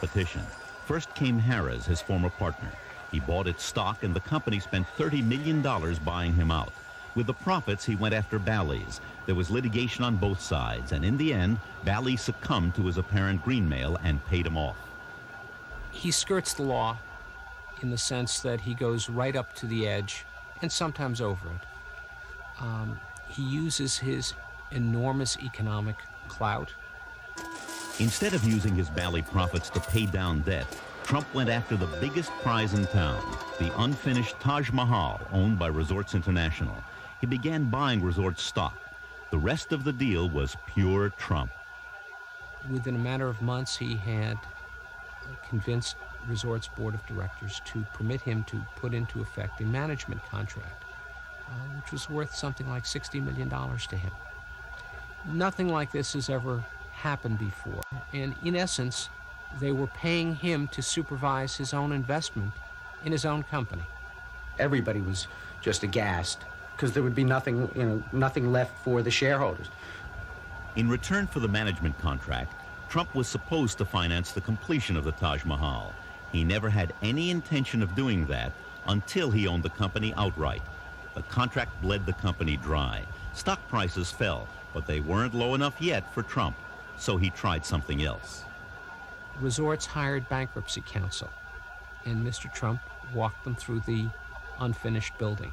competition. First came Harrah's, his former partner. He bought its stock, and the company spent $30 million buying him out. With the profits, he went after Bally's. There was litigation on both sides, and in the end, Bally's succumbed to his apparent greenmail and paid him off. He skirts the law in the sense that he goes right up to the edge and sometimes over it. He uses his enormous economic clout. Instead of using his Bally profits to pay down debt, Trump went after the biggest prize in town, the unfinished Taj Mahal, owned by Resorts International. He began buying resort stock. The rest of the deal was pure Trump. Within a matter of months, he had convinced Resorts Board of Directors to permit him to put into effect a management contract, which was worth something like $60 million to him. Nothing like this has ever happened before, and in essence, they were paying him to supervise his own investment in his own company. Everybody was just aghast because there would be nothing, nothing left for the shareholders. In return for the management contract, Trump was supposed to finance the completion of the Taj Mahal. He never had any intention of doing that until he owned the company outright. The contract bled the company dry. Stock prices fell, but they weren't low enough yet for Trump, so he tried something else. Resorts hired bankruptcy counsel, and Mr. Trump walked them through the unfinished building.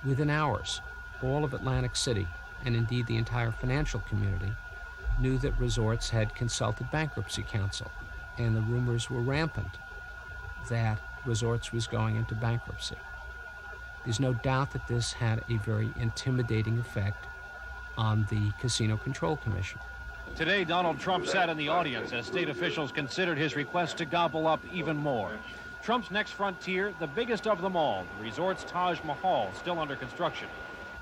Within hours, all of Atlantic City, and indeed the entire financial community, knew that Resorts had consulted bankruptcy counsel, and the rumors were rampant that Resorts was going into bankruptcy. There's no doubt that this had a very intimidating effect on the Casino Control Commission. Today, Donald Trump sat in the audience as state officials considered his request to gobble up even more. Trump's next frontier, the biggest of them all, the resort's Taj Mahal, still under construction.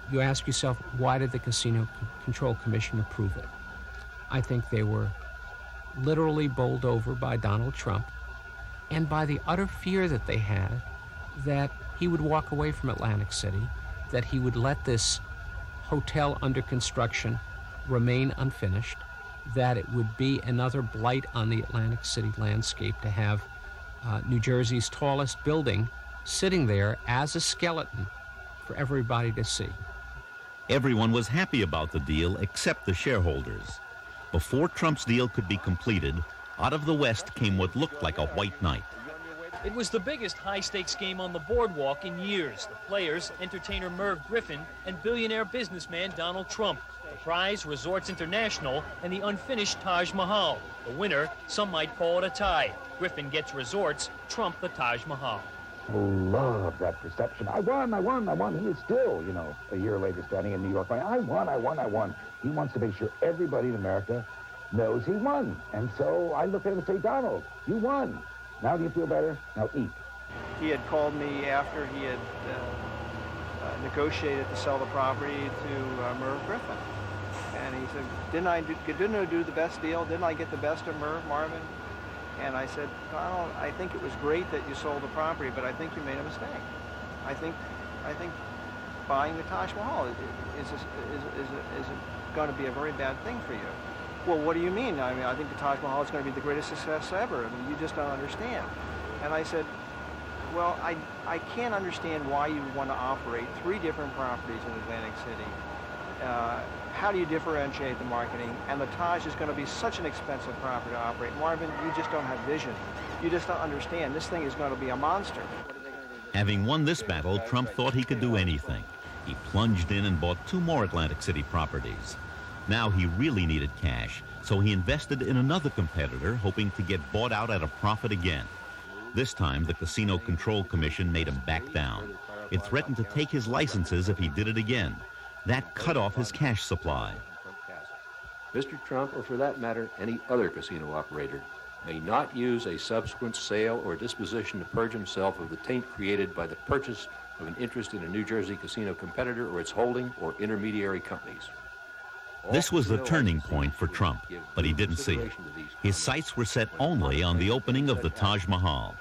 You ask yourself, why did the Casino Control Commission approve it? I think they were literally bowled over by Donald Trump and by the utter fear that they had that he would walk away from Atlantic City, that he would let this hotel under construction remain unfinished, that it would be another blight on the Atlantic City landscape to have New Jersey's tallest building sitting there as a skeleton for everybody to see. Everyone was happy about the deal except the shareholders. Before Trump's deal could be completed, out of the West came what looked like a white knight. It was the biggest high-stakes game on the boardwalk in years. The players, entertainer Merv Griffin and billionaire businessman Donald Trump. The prize, Resorts International, and the unfinished Taj Mahal. The winner, some might call it a tie. Griffin gets Resorts, Trump the Taj Mahal. Love that perception. I won. He is still, a year later standing in New York going, I won. He wants to make sure everybody in America knows he won. And so I look at him and say, Donald, you won. Now do you feel better? Now eat. He had called me after he had negotiated to sell the property to Merv Griffin. And he said, didn't I do the best deal? Didn't I get the best of Merv, Marvin? And I said, Donald, I think it was great that you sold the property, but I think you made a mistake. I think buying the Taj Mahal is going to be a very bad thing for you. Well, what do you mean? I mean, I think the Taj Mahal is going to be the greatest success ever. I mean, you just don't understand. And I said, well, I can't understand why you want to operate 3 different properties in Atlantic City. How do you differentiate the marketing? And the Taj is going to be such an expensive property to operate. Marvin, you just don't have vision. You just don't understand. This thing is going to be a monster. Having won this battle, Trump thought he could do anything. He plunged in and bought 2 more Atlantic City properties. Now he really needed cash, so he invested in another competitor, hoping to get bought out at a profit again. This time, the Casino Control Commission made him back down. It threatened to take his licenses if he did it again. That cut off his cash supply. Mr. Trump, or for that matter, any other casino operator, may not use a subsequent sale or disposition to purge himself of the taint created by the purchase of an interest in a New Jersey casino competitor or its holding or intermediary companies. This was the turning point for Trump, but he didn't see it. His sights were set only on the opening of the Taj Mahal.